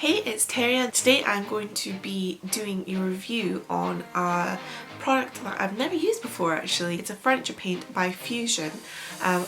Hey, it's Terian. Today I'm going to be doing a review on a product that I've never used before actually. It's a furniture paint by Fusion.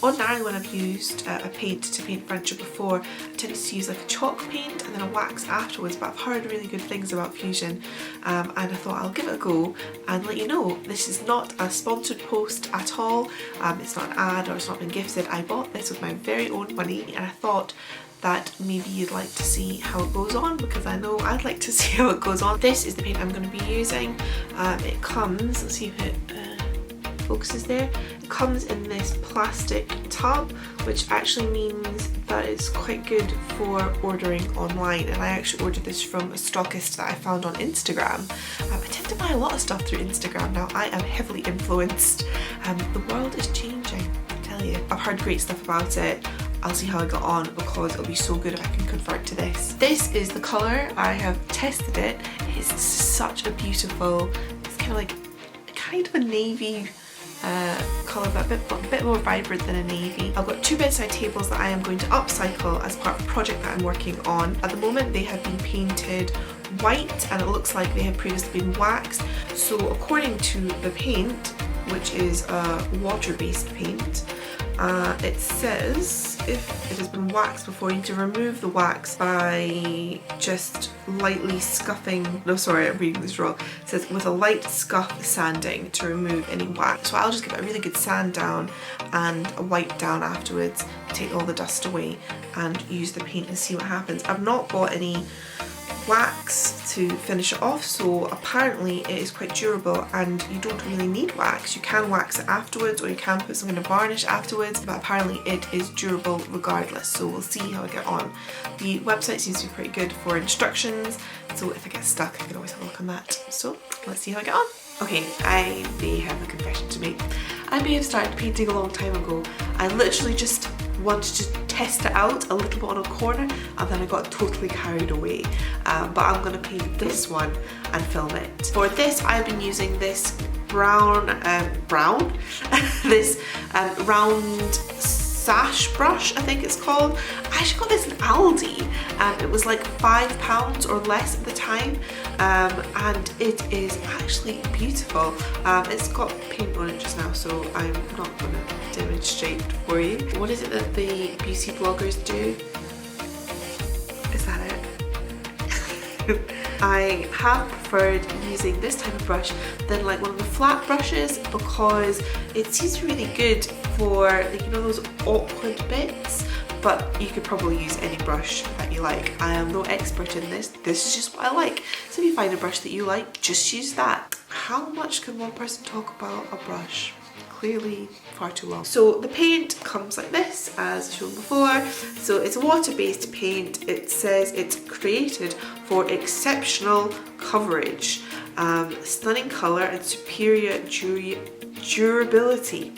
Ordinarily when I've used a paint to paint furniture before, I tended to use like a chalk paint and then a wax afterwards, but I've heard really good things about Fusion and I thought I'll give it a go and let you know. This is not a sponsored post at all. It's not an ad or it's not been gifted. I bought this with my very own money and I thought that maybe you'd like to see how it goes on, because I know I'd like to see how it goes on. This is the paint I'm going to be using. It comes, let's see if it focuses there. It comes in this plastic tub, which actually means that it's quite good for ordering online, and I actually ordered this from a stockist that I found on Instagram. I tend to buy a lot of stuff through Instagram now. I am heavily influenced. The world is changing, I tell you. I've heard great stuff about it. I'll see how I got on because it'll be so good if I can convert to this. This is the colour. I have tested it. It's such a beautiful, it's kind of a navy colour, but a bit more vibrant than a navy. I've got two bedside tables that I am going to upcycle as part of a project that I'm working on. At the moment they have been painted white and it looks like they have previously been waxed. So according to the paint, which is a water-based paint, it says if it has been waxed before, you need to remove the wax by just lightly scuffing, no sorry I'm reading this wrong, it says with a light scuff sanding to remove any wax. So I'll just give it a really good sand down and a wipe down afterwards, take all the dust away and use the paint and see what happens. I've not got any wax to finish it off, so apparently it is quite durable and you don't really need wax. You can wax it afterwards or you can put some kind of varnish afterwards, but apparently it is durable regardless, so we'll see how I get on. The website seems to be pretty good for instructions, so if I get stuck I can always have a look on that. So let's see how I get on. Okay, I may have a confession to make. I may have started painting a long time ago. I literally just wanted to test it out a little bit on a corner and then I got totally carried away. But I'm going to paint this one and film it. For this I've been using this this round sash brush, I think it's called. I actually got this in Aldi and it was like £5 or less at the time, and it is actually beautiful. It's got paint on it just now, so I'm not going to demonstrate for you. What is it that the beauty bloggers do? Is that it? I have preferred using this type of brush than like one of the flat brushes because it seems really good for, like, you know, those awkward bits, but you could probably use any brush that you like. I am no expert in this. This is just what I like. So if you find a brush that you like, just use that. How much can one person talk about a brush? Clearly far too long. So the paint comes like this, as shown before. So it's a water-based paint. It says it's created for exceptional coverage, stunning colour and superior durability.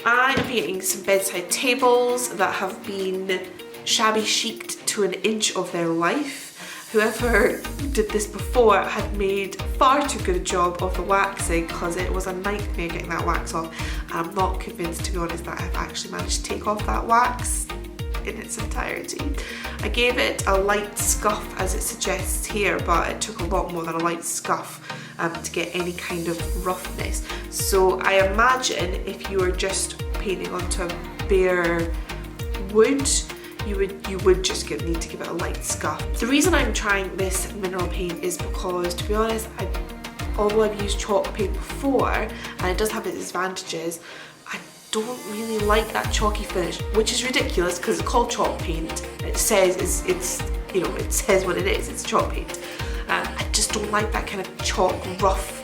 I am painting some bedside tables that have been shabby chiced to an inch of their life. Whoever did this before had made far too good a job of the waxing because it was a nightmare getting that wax off, and I'm not convinced, to be honest, that I've actually managed to take off that wax in its entirety. I gave it a light scuff as it suggests here, but it took a lot more than a light scuff to get any kind of roughness. So I imagine if you were just painting onto bare wood, you would just need to give it a light scuff. The reason I'm trying this mineral paint is because, to be honest, although I've used chalk paint before and it does have its advantages, I don't really like that chalky finish, which is ridiculous because it's called chalk paint. It says it's you know, it says what it is, it's chalk paint. I just don't like that kind of chalk rough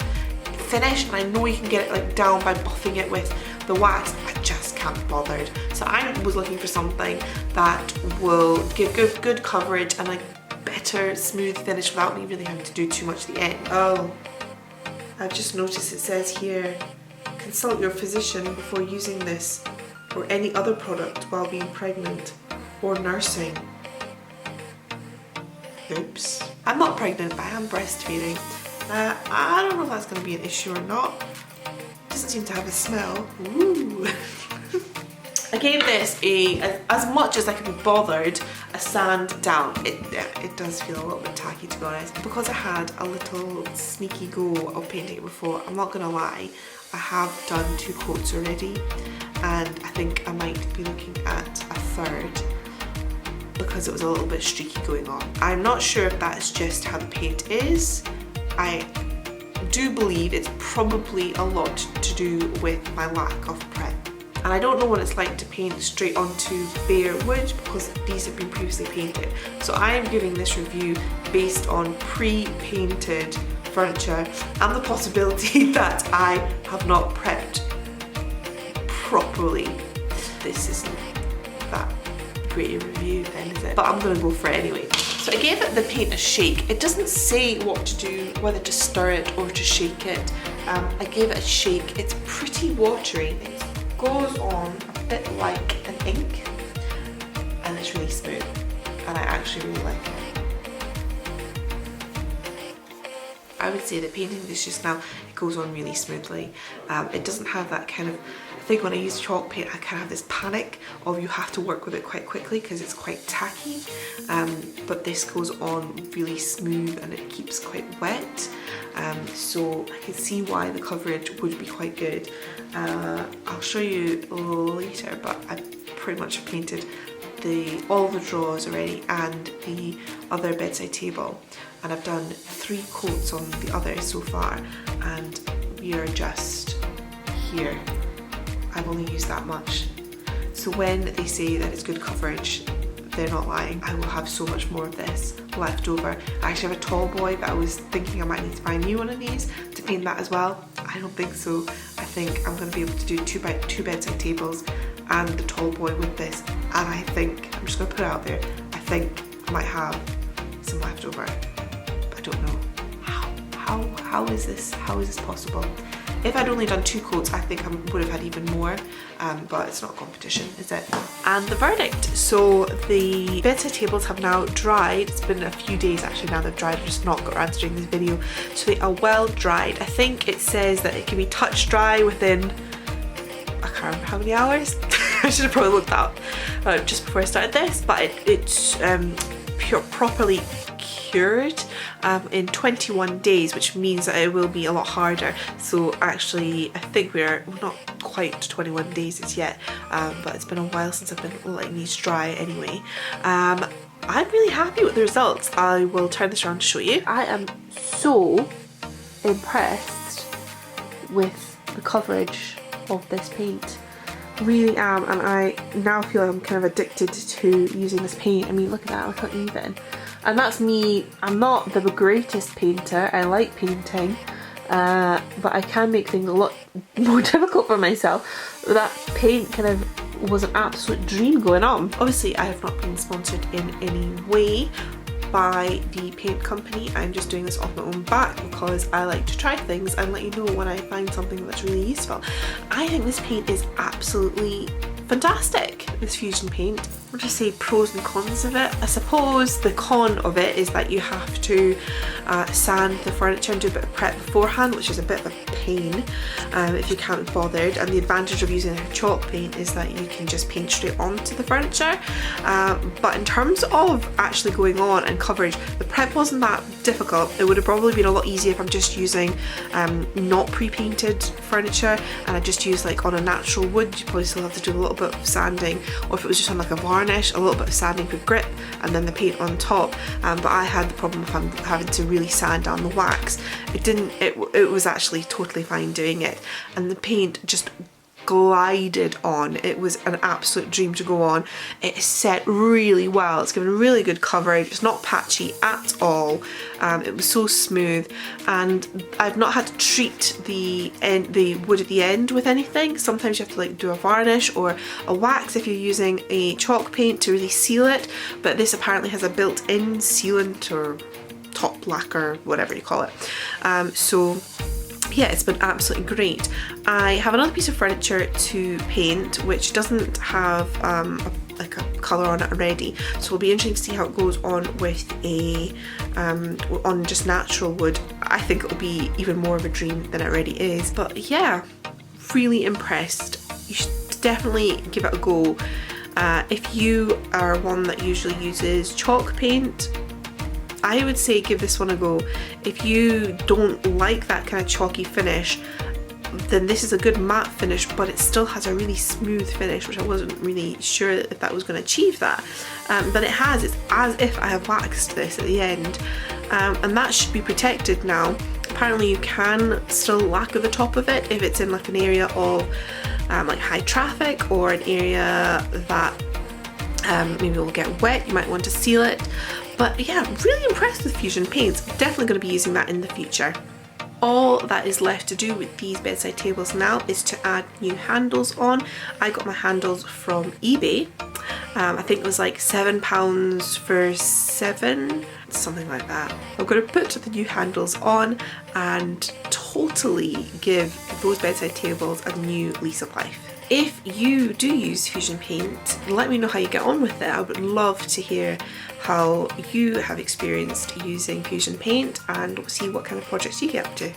finish, and I know you can get it like down by buffing it with the wax. I just can't be bothered. So I was looking for something that will give good coverage and like better smooth finish without me really having to do too much at the end. Oh, I've just noticed it says here, consult your physician before using this or any other product while being pregnant or nursing. Oops. I'm not pregnant, but I am breastfeeding. I don't know if that's going to be an issue or not. It doesn't seem to have a smell. Ooh. I gave this as much as I could be bothered, a a sand down. It does feel a little bit tacky, to be honest. Because I had a little sneaky go of painting it before, I'm not gonna lie, I have done 2 coats already, and I think I might be looking at a third because it was a little bit streaky going on. I'm not sure if that's just how the paint is. I do believe it's probably a lot to do with my lack of prep. And I don't know what it's like to paint straight onto bare wood because these have been previously painted. So I am giving this review based on pre-painted furniture and the possibility that I have not prepped properly. This isn't that great a review then, is it? But I'm gonna go for it anyway. So I gave the paint a shake. It doesn't say what to do, whether to stir it or to shake it. I gave it a shake. It's pretty watery. It goes on a bit like an ink and it's really smooth and I actually really like it. I would say that painting this just now, it goes on really smoothly. It doesn't have that kind of, I think when I use chalk paint I kind of have this panic of you have to work with it quite quickly because it's quite tacky, but this goes on really smooth and it keeps quite wet, so I can see why the coverage would be quite good. I'll show you later, but I pretty much have painted all the drawers already and the other bedside table, and I've done 3 coats on the others so far, and we are just here. I've only used that much. So when they say that it's good coverage, they're not lying. I will have so much more of this left over. I actually have a tall boy that I was thinking I might need to buy a new one of these to paint that as well. I don't think so. I think I'm going to be able to do 2 bedside tables and the tall boy with this, and I think, I'm just going to put it out there, I think I might have some left over. I don't know. How is this possible? If I'd only done 2 coats, I think I would have had even more, but it's not a competition, is it? And the verdict. So the bedside tables have now dried. It's been a few days actually now they've dried. I've just not got around to doing this video. So they are well dried. I think it says that it can be touch dry within, I can't remember how many hours. I should have probably looked that up just before I started this, but it's properly cured in 21 days, which means that it will be a lot harder. So actually I think we're not quite 21 days as yet, but it's been a while since I've been letting these dry anyway. I'm really happy with the results. I will turn this around to show you. I am so impressed with the coverage of this paint. Really am, and I now feel I'm kind of addicted to using this paint. I mean, look at that, look how even. And that's me. I'm not the greatest painter. I like painting, but I can make things a lot more difficult for myself. That paint kind of was an absolute dream going on. Obviously, I have not been sponsored in any way by the paint company. I'm just doing this off my own back because I like to try things and let you know when I find something that's really useful. I think this paint is absolutely fantastic, this fusion paint. I'll just say pros and cons of it. I suppose the con of it is that you have to sand the furniture and do a bit of prep beforehand, which is a bit of a pain if you can't be bothered. And the advantage of using a chalk paint is that you can just paint straight onto the furniture. But in terms of actually going on and coverage, the prep wasn't that difficult. It would have probably been a lot easier if I'm just using not pre-painted furniture and I just used like on a natural wood. You probably still have to do a little bit of sanding, or if it was just on like a varnish, a little bit of sanding for grip and then the paint on top. But I had the problem of having to really sand down the wax. It was actually totally fine doing it, and the paint just glided on. It was an absolute dream to go on. It is set really well. It's given really good coverage. It's not patchy at all. It was so smooth, and I've not had to treat the wood at the end with anything. Sometimes you have to like do a varnish or a wax if you're using a chalk paint to really seal it, but this apparently has a built-in sealant or top lacquer, whatever you call it. So yeah, it's been absolutely great. I have another piece of furniture to paint which doesn't have like a colour on it already, so it'll be interesting to see how it goes on with a on just natural wood. I think it'll be even more of a dream than it already is. But yeah, really impressed. You should definitely give it a go. If you are one that usually uses chalk paint, I would say give this one a go. If you don't like that kind of chalky finish, then this is a good matte finish, but it still has a really smooth finish, which I wasn't really sure if that was going to achieve that. But it has. It's as if I have waxed this at the end, and that should be protected now. Apparently you can still lacquer the top of it if it's in like an area of like high traffic, or an area that maybe will get wet. You might want to seal it. But yeah, really impressed with Fusion paints. Definitely going to be using that in the future. All that is left to do with these bedside tables now is to add new handles on. I got my handles from eBay. I think it was like £7 for 7, something like that. I'm going to put the new handles on and totally give those bedside tables a new lease of life. If you do use Fusion paint, let me know how you get on with it. I would love to hear how you have experienced using Fusion paint and see what kind of projects you get up to.